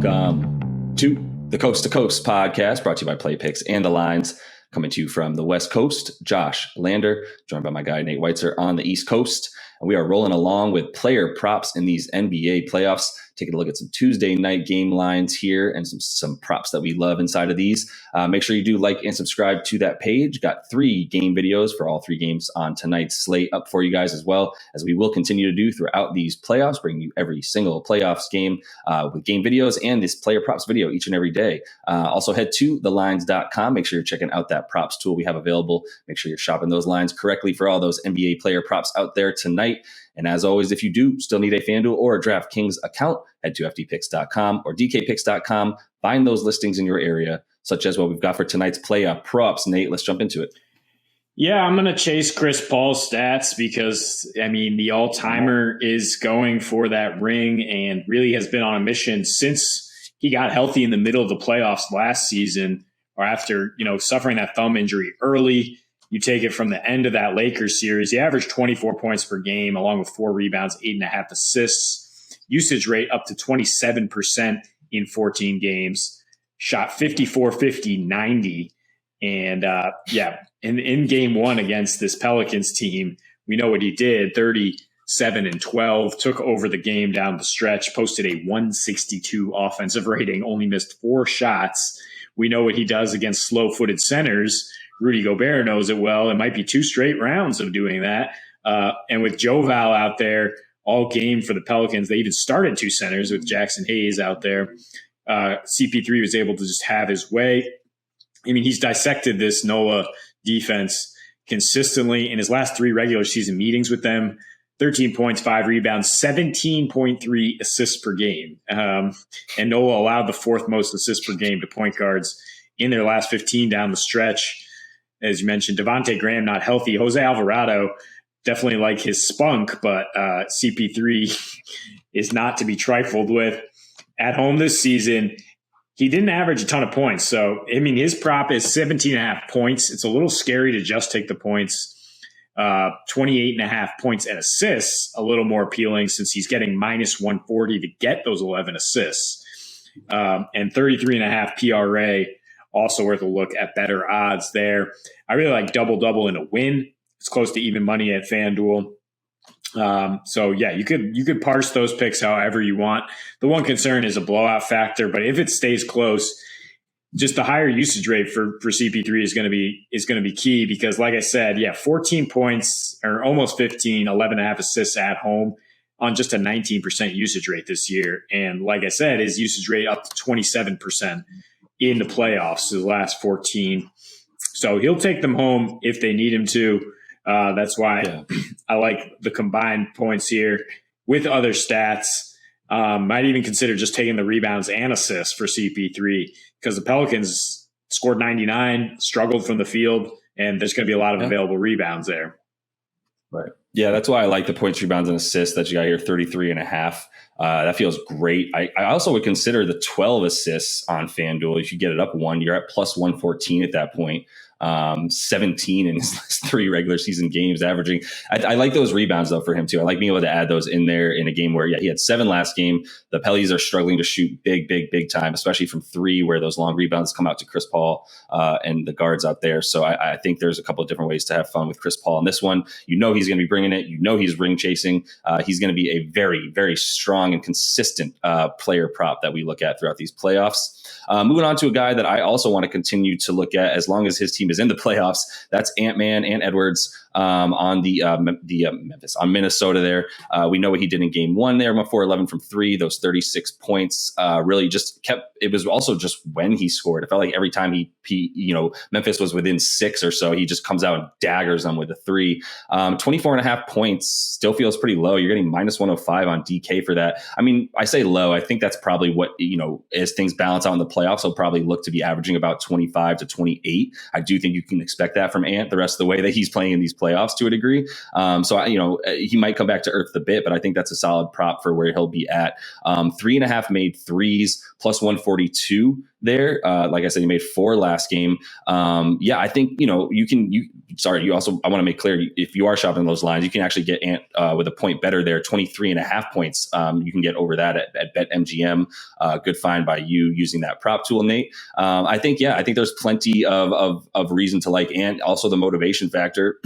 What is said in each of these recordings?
Welcome to the Coast to Coast podcast, brought to you by Play Picks and the Lines. Coming to you from the West Coast, Josh Lander, joined by my guy Nate Weitzer on the East Coast. And we are rolling along with player props in these NBA playoffs, taking a look at some Tuesday night game lines here and some props that we love inside of these. Make sure you do like and subscribe to that page. Got 3 game videos for all 3 games on tonight's slate up for you guys, as well as we will continue to do throughout these playoffs, bringing you every single playoffs game with game videos and this player props video each and every day. Also head to thelines.com. Make sure you're checking out that props tool we have available. Make sure you're shopping those lines correctly for all those NBA player props out there tonight. And as always, if you do still need a FanDuel or a DraftKings account, head to ftpicks.com or dkpicks.com. Find those listings in your area, such as what we've got for tonight's playoff props. Nate, let's jump into it. Yeah, I'm going to chase Chris Paul's stats because, the all-timer is going for that ring and really has been on a mission since he got healthy in the middle of the playoffs last season, or after, suffering that thumb injury early. You take it from the end of that Lakers series. He averaged 24 points per game, along with 4 rebounds, 8.5 assists. Usage rate up to 27% in 14 games. Shot 54, 50, 90. And in game 1 against this Pelicans team, we know what he did. 37 and 12, took over the game down the stretch, posted a 162 offensive rating, only missed 4 shots. We know what he does against slow-footed centers. Rudy Gobert knows it well. It might be 2 straight rounds of doing that. And with Joe Val out there all game for the Pelicans, they even started 2 centers with Jackson Hayes out there. CP3 was able to just have his way. He's dissected this NOLA defense consistently in his last 3 regular season meetings with them. 13 points, 5 rebounds, 17.3 assists per game. And NOLA allowed the 4th most assists per game to point guards in their last 15 down the stretch. As you mentioned, Devontae Graham not healthy. Jose Alvarado definitely like his spunk, but CP3 is not to be trifled with. At home this season, he didn't average a ton of points. So, his prop is 17.5 points. It's a little scary to just take the points. 28.5 points and assists, a little more appealing since he's getting minus 140 to get those 11 assists. And 33.5 PRA. Also worth a look at better odds there. I really like double-double in a win. It's close to even money at FanDuel. You could parse those picks however you want. The one concern is a blowout factor, but if it stays close, just the higher usage rate for CP3 is going to be key because, like I said, 14 points or almost 15, 11.5 assists at home on just a 19% usage rate this year. And like I said, his usage rate up to 27%. In the playoffs, the last 14. So he'll take them home if they need him to. That's why I like the combined points here with other stats. Might even consider just taking the rebounds and assists for CP3 because the Pelicans scored 99, struggled from the field, and there's going to be a lot of available rebounds there. Right. Yeah, that's why I like the points, rebounds, and assists that you got here, 33.5. That feels great. I also would consider the 12 assists on FanDuel. If you get it up 1, you're at plus 114 at that point. 17 in his last 3 regular season games averaging. I like those rebounds, though, for him, too. I like being able to add those in there in a game where, he had 7 last game. The Pellies are struggling to shoot big time, especially from 3, where those long rebounds come out to Chris Paul and the guards out there. So I think there's a couple of different ways to have fun with Chris Paul in this one. He's going to be bringing it. He's ring chasing. He's going to be a very, very strong and consistent player prop that we look at throughout these playoffs. Moving on to a guy that I also want to continue to look at as long as his team is in the playoffs. That's Ant-Man and Edwards on the Memphis, on Minnesota there. We know what he did in game 1 there, 4-11 from 3, those 36 points. Really just it was also just when he scored. It felt like every time he Memphis was within 6 or so, he just comes out and daggers them with a 3. 24.5 points still feels pretty low. You're getting minus 105 on DK for that. I say low. I think that's probably what, as things balance out in the playoffs, he'll probably look to be averaging about 25 to 28. I do think you can expect that from Ant the rest of the way that he's playing in these playoffs to a degree. He might come back to earth a bit, but I think that's a solid prop for where he'll be at. 3.5 made threes plus 142 there. Like I said, he made 4 last game. I think, I want to make clear, if you are shopping those lines, you can actually get Ant with a point better there, 23.5 points. You can get over that at BetMGM. Good find by you using that prop tool, Nate. I think there's plenty of reason to like Ant. Also the motivation factor.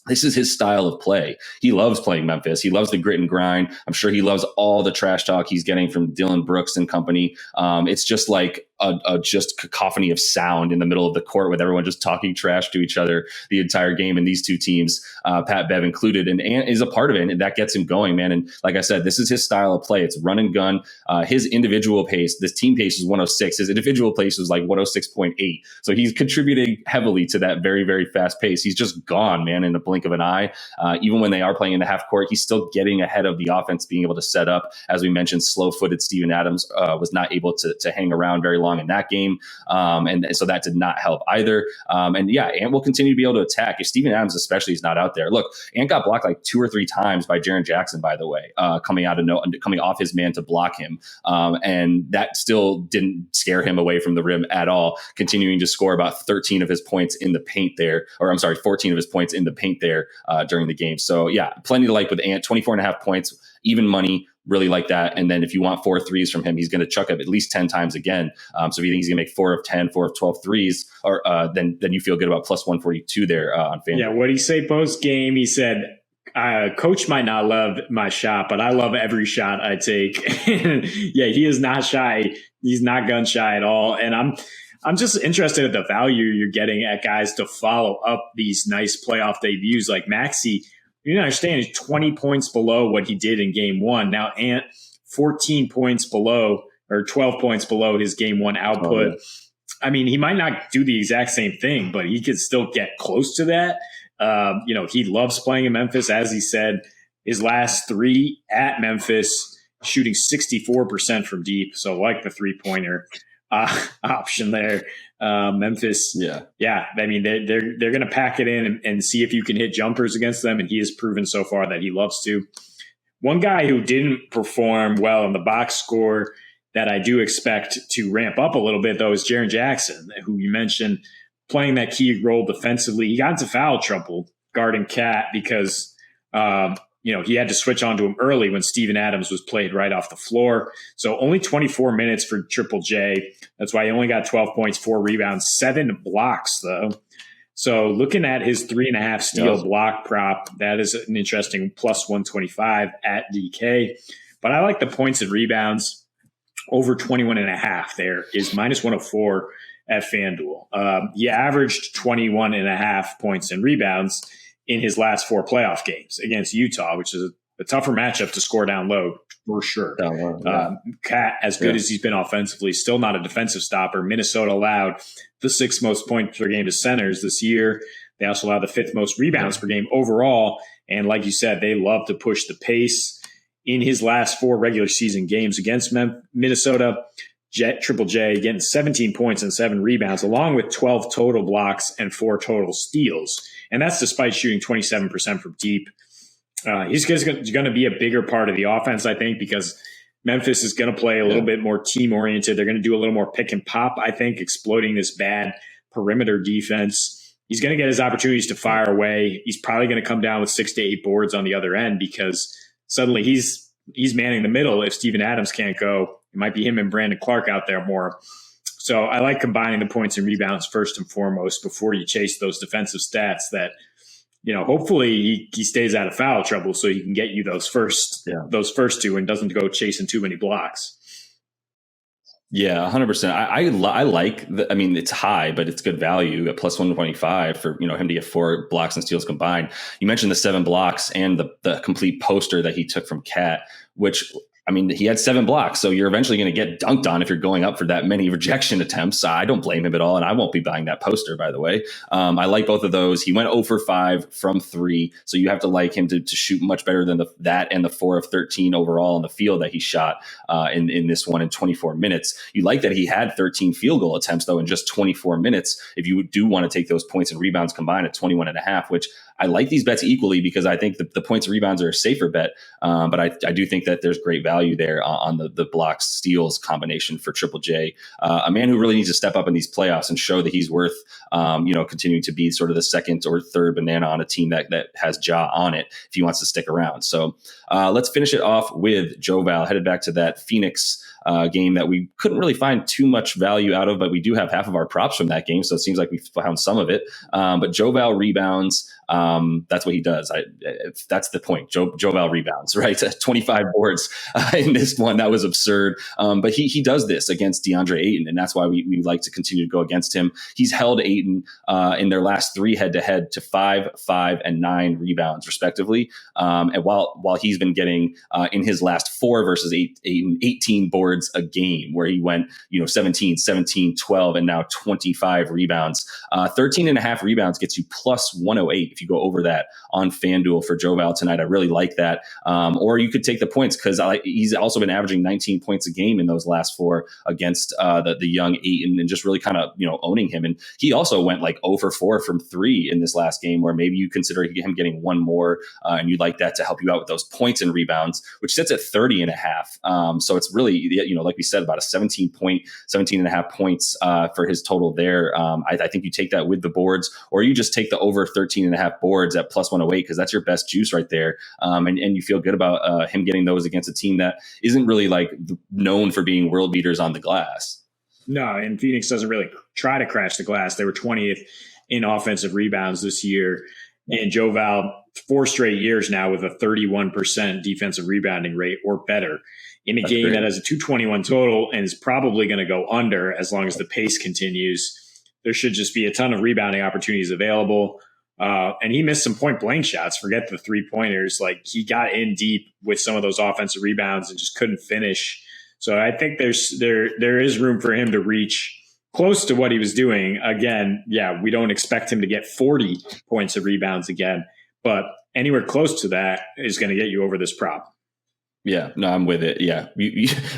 This is his style of play. He loves playing Memphis. He loves the grit and grind. I'm sure he loves all the trash talk he's getting from Dylan Brooks and company. It's just like a just cacophony of sound in the middle of the court with everyone just talking trash to each other the entire game. And these two teams, Pat Bev included, and Ant is a part of it. And that gets him going, man. And like I said, this is his style of play. It's run and gun. His individual pace, this team pace is 106. His individual pace was like 106.8. So he's contributing heavily to that very, very fast pace. He's just gone, man, in the blink of an eye. Even when they are playing in the half court, he's still getting ahead of the offense, being able to set up. As we mentioned, slow-footed Steven Adams was not able to hang around very long in that game. And so that did not help either. Ant will continue to be able to attack. If Steven Adams especially is not out there. Look, Ant got blocked like 2 or 3 times by Jaren Jackson, by the way, coming off his man to block him. And that still didn't scare him away from the rim at all, continuing to score about 13 of his points in the paint there, 14 of his points in the paint there during the game. So yeah, plenty to like with Ant, 24.5 points, even money. Really like that. And then if you want 4 threes from him, he's going to chuck up at least 10 times again. So if you think he's going to make 4 of 10, 4 of 12 threes, or then you feel good about plus 142 there on FanDuel. Yeah, what did he say post game? He said, Coach might not love my shot, but I love every shot I take. Yeah, he is not shy. He's not gun shy at all. And I'm just interested at the value you're getting at guys to follow up these nice playoff debuts like Maxey. You understand he's 20 points below what he did in game 1. Now Ant 14 points below or 12 points below his game 1 output. I mean, he might not do the exact same thing, but he could still get close to that. He loves playing in Memphis. As he said, his last 3 at Memphis, shooting 64% from deep. So like the 3-pointer option there. Memphis. Yeah. I mean, they're going to pack it in and see if you can hit jumpers against them. And he has proven so far that he loves to. One guy who didn't perform well in the box score that I do expect to ramp up a little bit, though, is Jaren Jackson, who you mentioned playing that key role defensively. He got into foul trouble guarding Cat because, he had to switch onto him early when Steven Adams was played right off the floor. So only 24 minutes for Triple J. That's why he only got 12 points, 4 rebounds, 7 blocks, though. So looking at his 3.5 steal block prop, that is an interesting plus 125 at DK. But I like the points and rebounds over 21.5 there is minus 104 at FanDuel. He averaged 21.5 points and rebounds in his last 4 playoff games against Utah, which is a tougher matchup to score down low for sure. Cat, as good as he's been offensively, still not a defensive stopper. Minnesota allowed the 6th most points per game to centers this year. They also allowed the 5th most rebounds per game overall. And like you said, they love to push the pace. In his last 4 regular season games against Minnesota, Triple J getting 17 points and 7 rebounds, along with 12 total blocks and 4 total steals. And that's despite shooting 27% from deep. He's going to be a bigger part of the offense, I think, because Memphis is going to play a little bit more team-oriented. They're going to do a little more pick and pop, I think, exploiting this bad perimeter defense. He's going to get his opportunities to fire away. He's probably going to come down with 6 to 8 boards on the other end because suddenly he's manning the middle. If Steven Adams can't go, it might be him and Brandon Clark out there more. So I like combining the points and rebounds first and foremost before you chase those defensive stats that, hopefully he stays out of foul trouble so he can get you those first 2 and doesn't go chasing too many blocks. Yeah, 100%. I like it's high, but it's good value at plus 125 for, him to get 4 blocks and steals combined. You mentioned the 7 blocks and the complete poster that he took from Cat, which, he had 7 blocks. So you're eventually going to get dunked on if you're going up for that many rejection attempts. I don't blame him at all. And I won't be buying that poster, by the way. I like both of those. He went 0 for 5 from 3. So you have to like him to shoot much better than that and the 4 of 13 overall in the field that he shot in this one in 24 minutes. You like that he had 13 field goal attempts, though, in just 24 minutes. If you do want to take those points and rebounds combined at 21.5, which I like these bets equally because I think the points and rebounds are a safer bet. But I do think that there's great value there on the blocks steals combination for Triple J. A man who really needs to step up in these playoffs and show that he's worth, continuing to be sort of the second or third banana on a team that has Ja on it if he wants to stick around. So let's finish it off with Joe Val, headed back to that Phoenix game that we couldn't really find too much value out of, but we do have half of our props from that game. So it seems like we found some of it. But Joe Val rebounds. That's what he does. That's the point. Joe Val rebounds, right? 25 boards in this one. That was absurd. But he does this against DeAndre Ayton, and that's why we like to continue to go against him. He's held Ayton in their last 3 head-to-head to 5, 5, and 9 rebounds, respectively. And while he's been getting in his last 4 versus Ayton, 18 boards a game, where he went 17, 17, 12, and now 25 rebounds. 13 and a half rebounds gets you plus 108 if you go over that on FanDuel for Joe Val tonight. I really like that. Or you could take the points because he's also been averaging 19 points a game in those last 4 against the young Ayton, and just really kind of owning him. And he also went like 0 for 4 from 3 in this last game, where maybe you consider him getting one more, and you'd like that to help you out with those points and rebounds, which sits at 30 and a half. So it's really, like we said, about a 17 and a half points for his total there. I think you take that with the boards, or you just take the over 13 and a half boards at plus 108, because that's your best juice right there. And you feel good about him getting those against a team that isn't really like known for being world beaters on the glass. No, and Phoenix doesn't really try to crash the glass. They were 20th in offensive rebounds this year. And Joe Val, 4 straight years now with a 31% defensive rebounding rate or better in a game that has a 221 total and is probably going to go under as long as the pace continues. There should just be a ton of rebounding opportunities available. And he missed some point blank shots. Forget the 3-pointers. Like, he got in deep with some of those offensive rebounds and just couldn't finish. So I think there is room for him to reach close to what he was doing. Again, yeah, we don't expect him to get 40 points of rebounds again, but anywhere close to that is going to get you over this prop. Yeah, no, I'm with it. Yeah,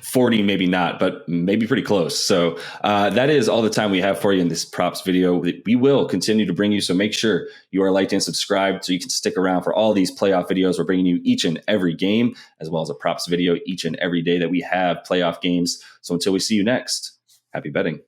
40, maybe not, but maybe pretty close. So that is all the time we have for you in this props video. We will continue to bring you, so make sure you are liked and subscribed so you can stick around for all these playoff videos. We're bringing you each and every game, as well as a props video each and every day that we have playoff games. So until we see you next, happy betting.